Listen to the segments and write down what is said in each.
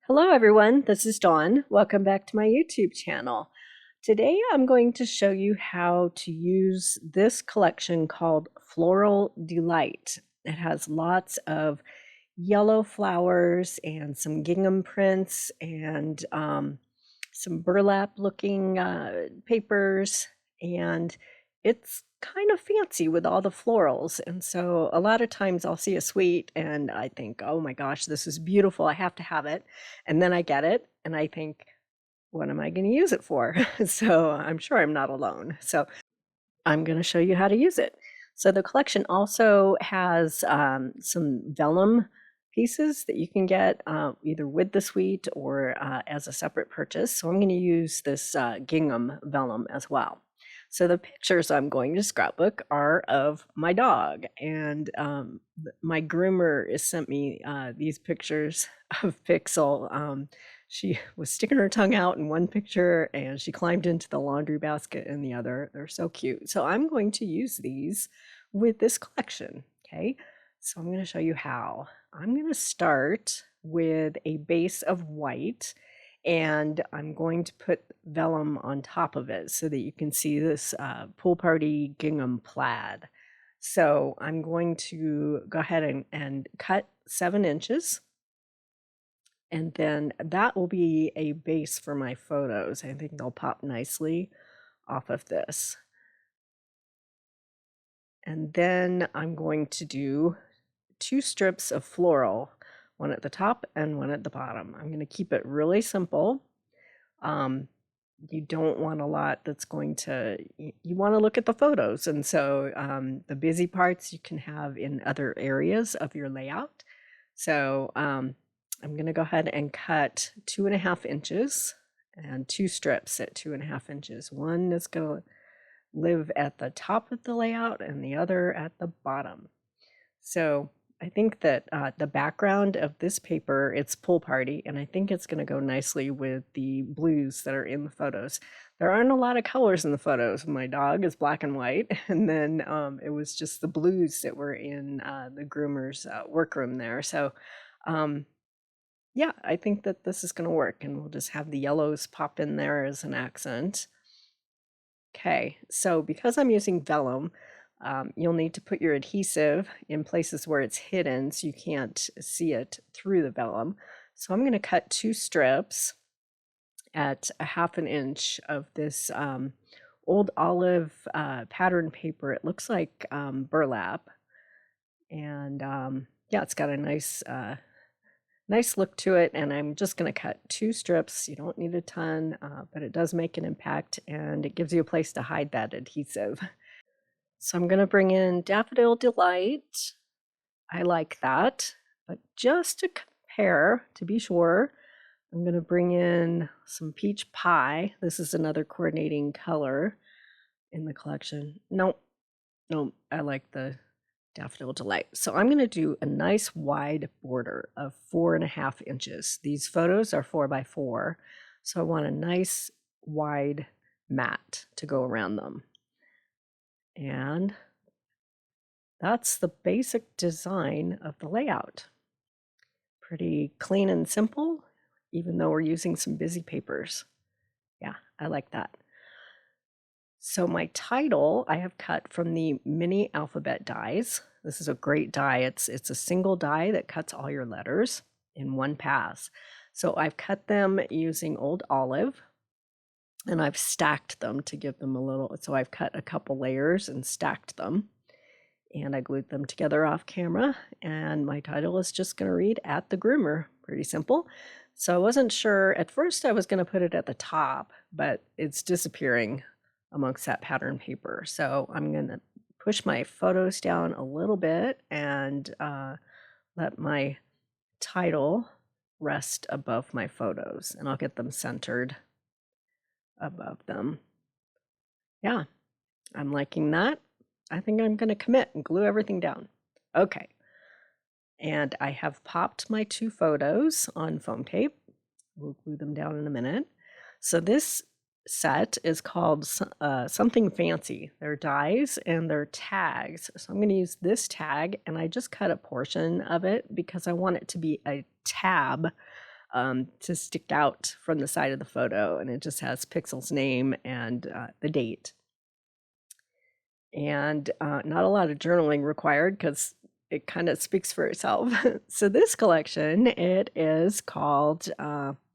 Hello everyone, this is Dawn. Welcome back to my YouTube channel. Today I'm going to show you how to use this collection called Floral Delight. It has lots of yellow flowers and some gingham prints and some burlap looking papers, and it's kind of fancy with all the florals. And so a lot of times I'll see a suite and I think, oh my gosh, this is beautiful, I have to have it. And then I get it and I think, what am I going to use it for? So I'm sure I'm not alone. So I'm going to show you how to use it. So the collection also has some vellum pieces that you can get either with the suite or as a separate purchase. So I'm going to use this gingham vellum as well. So the pictures I'm going to scrapbook are of my dog, and my groomer has sent me these pictures of Pixel. She was sticking her tongue out in one picture and she climbed into the laundry basket in the other. They're so cute. So I'm going to use these with this collection. Okay, so I'm going to show you how. I'm going to start with a base of white, and I'm going to put vellum on top of it so that you can see this pool party gingham plaid. So I'm going to go ahead and cut 7 inches. And then that will be a base for my photos. I think they'll pop nicely off of this. And then I'm going to do 2 strips of floral, one at the top and one at the bottom. I'm going to keep it really simple. You don't want a lot that's going to, you want to look at the photos. And so the busy parts you can have in other areas of your layout. So I'm going to go ahead and cut 2.5 inches and 2 strips at 2.5 inches. One is going to live at the top of the layout and the other at the bottom. So I think that the background of this paper, it's pool party, and I think it's going to go nicely with the blues that are in the photos. There aren't a lot of colors in the photos. My dog is black and white, and then it was just the blues that were in the groomer's workroom there. So yeah, I think that this is going to work, and we'll just have the yellows pop in there as an accent. Okay, so because I'm using vellum, you'll need to put your adhesive in places where it's hidden so you can't see it through the vellum. So I'm going to cut 2 strips at 1/2 inch of this old olive pattern paper. It looks like burlap, and yeah, it's got a nice look to it, and I'm just going to cut 2 strips. You don't need a ton, but it does make an impact, and it gives you a place to hide that adhesive. So I'm going to bring in Daffodil Delight. I like that, but just to compare, to be sure, I'm going to bring in some Peach Pie. This is another coordinating color in the collection. No, I like the Daffodil Delight. So I'm going to do a nice wide border of 4.5 inches. These photos are 4x4, so I want a nice wide mat to go around them. And that's the basic design of the layout. Pretty clean and simple, even though we're using some busy papers. Yeah, I like that. So my title I have cut from the mini alphabet dies. This is a great die. It's a single die that cuts all your letters in one pass. So I've cut them using old olive, and I've stacked them to give them a little, so I've cut a couple layers and stacked them, and I glued them together off camera, and my title is just going to read At the Groomer. Pretty simple. So I wasn't sure, at first I was going to put it at the top, but it's disappearing amongst that pattern paper. So I'm going to push my photos down a little bit and let my title rest above my photos, and I'll get them centered above them. Yeah, I'm liking that. I think I'm going to commit and glue everything down. Okay, and I have popped my 2 photos on foam tape. We'll glue them down in a minute. So this set is called Something Fancy. They're dies and they're tags. So I'm going to use this tag, and I just cut a portion of it because I want it to be a tab to stick out from the side of the photo, and it just has Pixel's name and the date. And not a lot of journaling required because it kind of speaks for itself. So this collection, it is called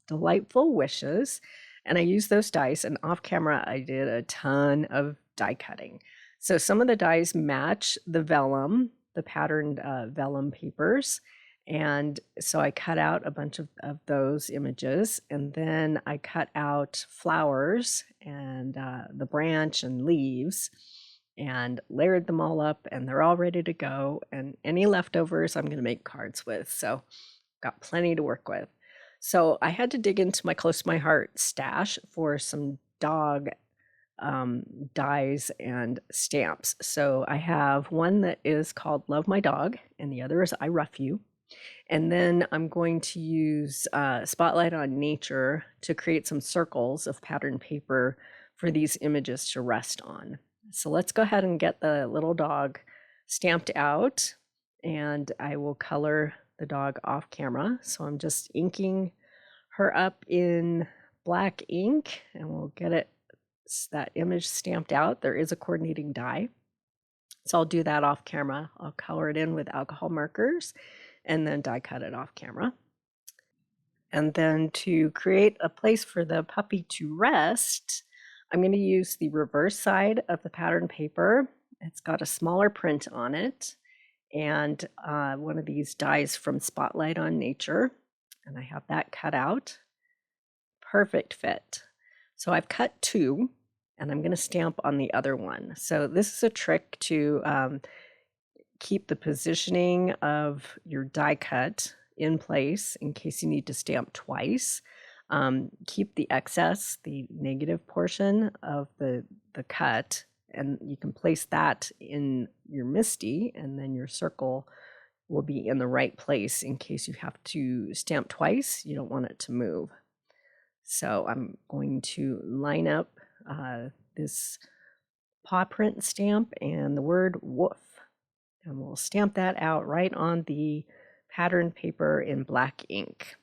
Delightful Wishes, and I use those dies, and off camera I did a ton of die cutting. So some of the dies match the vellum, the patterned vellum papers, and so I cut out a bunch of those images, and then I cut out flowers and the branch and leaves, and layered them all up, and they're all ready to go. And any leftovers I'm going to make cards with, so got plenty to work with. So I had to dig into my Close to My Heart stash for some dog dies and stamps. So I have one that is called Love My Dog, and the other is I Ruff You. And then I'm going to use Spotlight on Nature to create some circles of patterned paper for these images to rest on. So let's go ahead and get the little dog stamped out, and I will color the dog off camera. So I'm just inking her up in black ink, and we'll get that image stamped out. There is a coordinating die, so I'll do that off camera. I'll color it in with alcohol markers and then die cut it off camera. And then to create a place for the puppy to rest, I'm going to use the reverse side of the pattern paper. It's got a smaller print on it, and one of these dies from Spotlight on Nature, and I have that cut out. Perfect fit. So I've cut two, and I'm going to stamp on the other one. So this is a trick to keep the positioning of your die cut in place in case you need to stamp twice. Keep the excess, the negative portion of the cut, and you can place that in your MISTI, and then your circle will be in the right place in case you have to stamp twice. You don't want it to move. So I'm going to line up this paw print stamp and the word woof, and we'll stamp that out right on the patterned paper in black ink.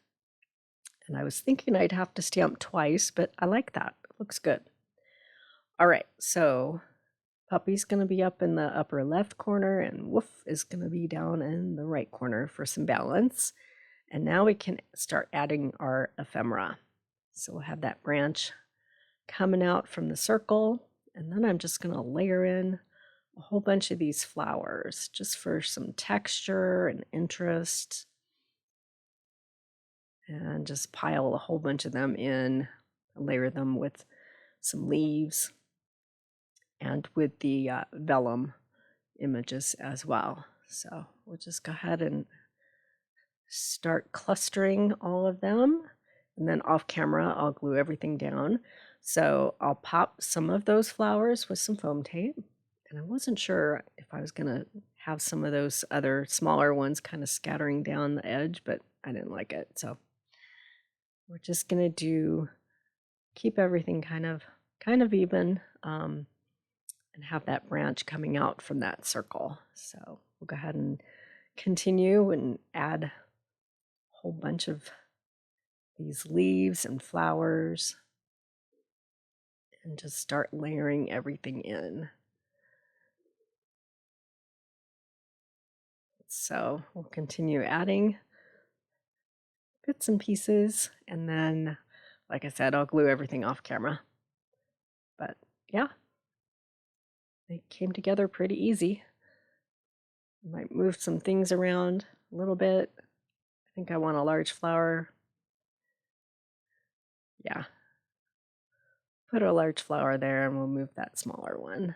And I was thinking I'd have to stamp twice, but I like that. It looks good. All right, so puppy's going to be up in the upper left corner, and woof is going to be down in the right corner for some balance. And now we can start adding our ephemera. So we'll have that branch coming out from the circle, and then I'm just going to layer in a whole bunch of these flowers just for some texture and interest, and just pile a whole bunch of them in, layer them with some leaves and with the vellum images as well. So we'll just go ahead and start clustering all of them, and then off camera I'll glue everything down. So I'll pop some of those flowers with some foam tape, and I wasn't sure if I was gonna have some of those other smaller ones kind of scattering down the edge, but I didn't like it. So we're just gonna keep everything kind of even, and have that branch coming out from that circle. So we'll go ahead and continue and add a whole bunch of these leaves and flowers, and just start layering everything in. So we'll continue adding bits and pieces, and then, like I said, I'll glue everything off camera. But yeah, they came together pretty easy. Might move some things around a little bit. I think I want a large flower. Yeah, put a large flower there, and we'll move that smaller one.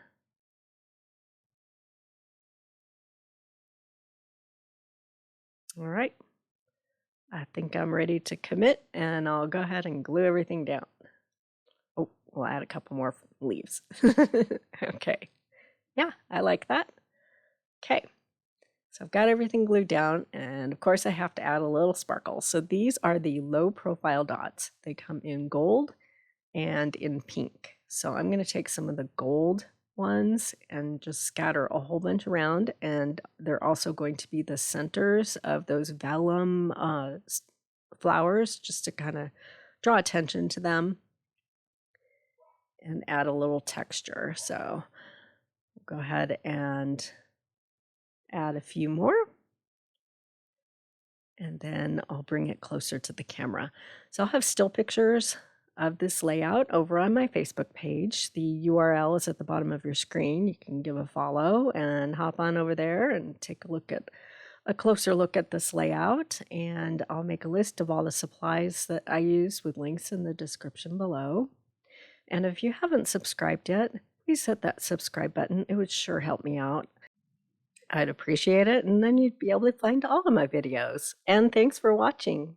All right, I think I'm ready to commit, and I'll go ahead and glue everything down. Oh, we'll add a couple more leaves. Okay, yeah, I like that. Okay, so I've got everything glued down, and of course I have to add a little sparkle. So these are the low profile dots. They come in gold and in pink. So I'm going to take some of the gold ones and just scatter a whole bunch around, and they're also going to be the centers of those vellum flowers just to kind of draw attention to them and add a little texture. So we'll go ahead and add a few more. And then I'll bring it closer to the camera. So I'll have still pictures of this layout over on my Facebook page. The URL is at the bottom of your screen. You can give a follow and hop on over there and take a closer look at this layout. And I'll make a list of all the supplies that I use with links in the description below. And if you haven't subscribed yet, please hit that subscribe button. It would sure help me out. I'd appreciate it, and then you'd be able to find all of my videos. And thanks for watching.